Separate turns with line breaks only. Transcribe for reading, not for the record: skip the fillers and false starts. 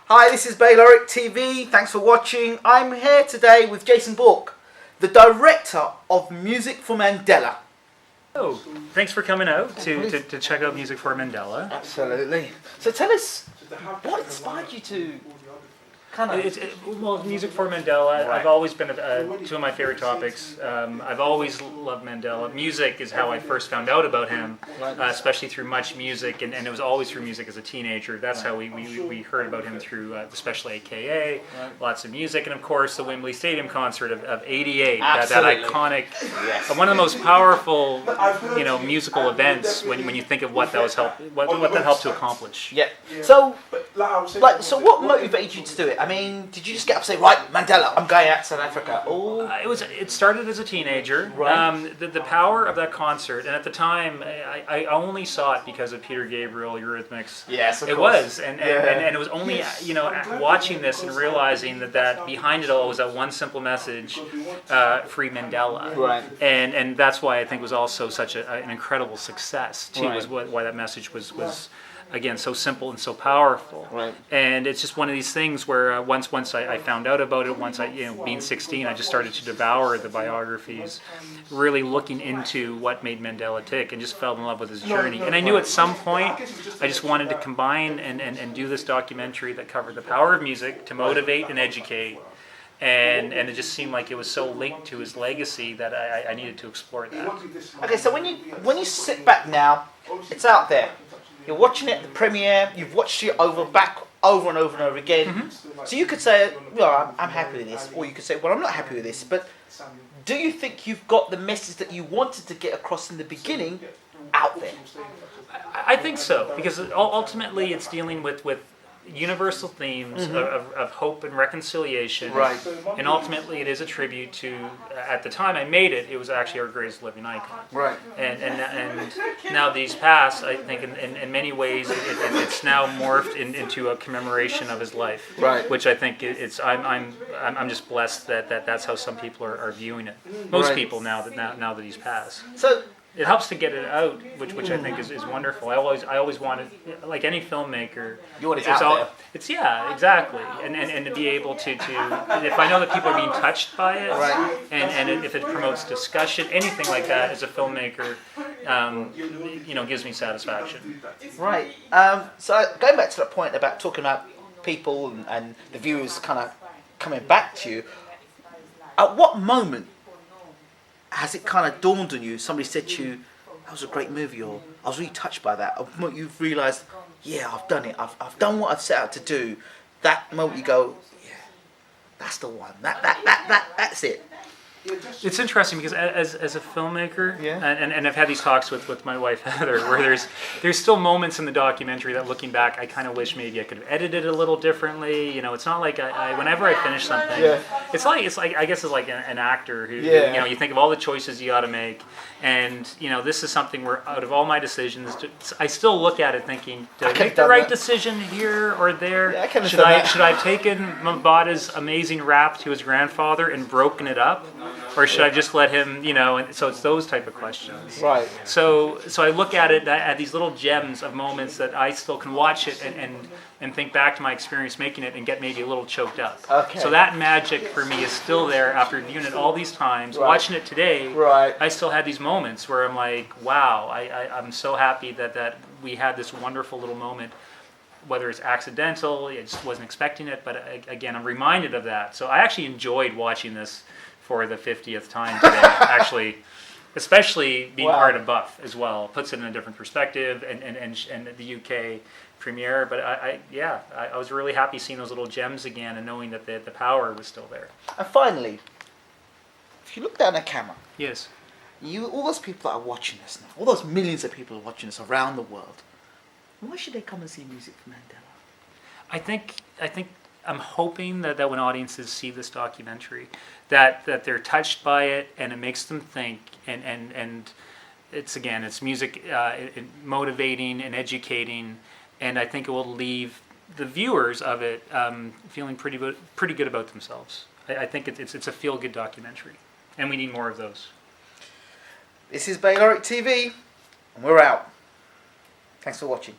Hi, this is BWTMONLINE. Thanks for watching. I'm here today with Jason Bourke, the director of Music for Mandela.
Oh, thanks for coming out to check out Music for Mandela.
Absolutely. So tell us, what inspired you to kind of...
Well, Music for Mandela,
Right.
I've always been two of my favorite topics. I've always loved Mandela. Music is how I first found out about him, especially through Much Music, and it was always through music as a teenager. That's how we heard about him through the Special AKA, lots of music, and of course the Wembley Stadium concert of '88, that iconic, one of the most powerful, musical events when you think of what that helped to accomplish.
Yeah. So what motivated you to do it? I mean, did you just get up and say, right, Mandela, I'm going out to South Africa? Or
It started as a teenager.
Right.
The power of that concert, and at the time, I only saw it because of Peter Gabriel, Eurythmics.
Yes, of
it
course.
was, and it was only watching this and realizing that behind it all was that one simple message: free Mandela.
Right.
And that's why I think it was also such an incredible success too.
Right.
Was why that message was. Again, so simple and so powerful,
Right.
And it's just one of these things where once I found out about it, once being 16, I just started to devour the biographies, really looking into what made Mandela tick, and just fell in love with his journey. And I knew at some point I just wanted to combine and do this documentary that covered the power of music to motivate and educate. And it just seemed like it was so linked to his legacy that I needed to explore that.
Okay, so when you sit back now, it's out there. You're watching it at the premiere. You've watched it over and over again. Mm-hmm. So you could say, well, I'm happy with this, or you could say, well, I'm not happy with this. But do you think you've got the message that you wanted to get across in the beginning out there?
I think so, because ultimately it's dealing with universal themes of hope and reconciliation,
Right.
And ultimately it is a tribute to, at the time I made it, it was actually our greatest living icon.
Right.
And now these past, I think in many ways it's now morphed into a commemoration of his life,
Right.
which I think I'm just blessed that that's how some people are viewing it. Most
Right.
people now that he's passed.
So
It helps to get it out, which I think is wonderful. I always wanted, like any filmmaker,
You want it out there.
It's exactly, and to be able to if I know that people are being touched by it,
Right.
and if it promotes discussion, anything like that, as a filmmaker, gives me satisfaction.
Right. So going back to that point about talking about people and the viewers kind of coming back to you, at what moment has it kind of dawned on you? Somebody said to you, "That was a great movie," or "I was really touched by that." At the moment you've realised, "Yeah, I've done it. I've done what I've set out to do." That moment you go, "Yeah, that's the one. That's it."
It's interesting because as a filmmaker,
Yeah.
and I've had these talks with my wife Heather, where there's still moments in the documentary that, looking back, I kind of wish maybe I could have edited it a little differently. It's not like I whenever I finish something,
Yeah.
it's like I guess it's like an actor who
Yeah.
you think of all the choices you got to make, and this is something where out of all my decisions, I still look at it thinking, did I make the right decision here or there?
Yeah, I could've
should
done
I
that.
should I have taken Mbata's amazing rap to his grandfather and broken it up? Or should I just let him, and so it's those type of questions.
Right.
So I look at it at these little gems of moments that I still can watch it and think back to my experience making it and get maybe a little choked up.
Okay.
So that magic for me is still there after viewing it all these times.
Right.
Watching it today,
Right.
I still had these moments where I'm like, wow, I'm so happy that we had this wonderful little moment. Whether it's accidental, I just wasn't expecting it, but again, I'm reminded of that. So I actually enjoyed watching this for the 50th time today, actually, especially being part of Buff as well. Puts it in a different perspective, and the UK premiere. But I was really happy seeing those little gems again and knowing that the power was still there.
And finally, if you look down the camera,
Yes.
all those people that are watching this now, all those millions of people are watching this around the world, why should they come and see Music for Mandela?
I think I'm hoping that when audiences see this documentary, that they're touched by it and it makes them think, and it's music motivating and educating, and I think it will leave the viewers of it feeling pretty good about themselves. I think it's a feel-good documentary, and we need more of those.
This is BWTMONLINE TV, and we're out. Thanks for watching.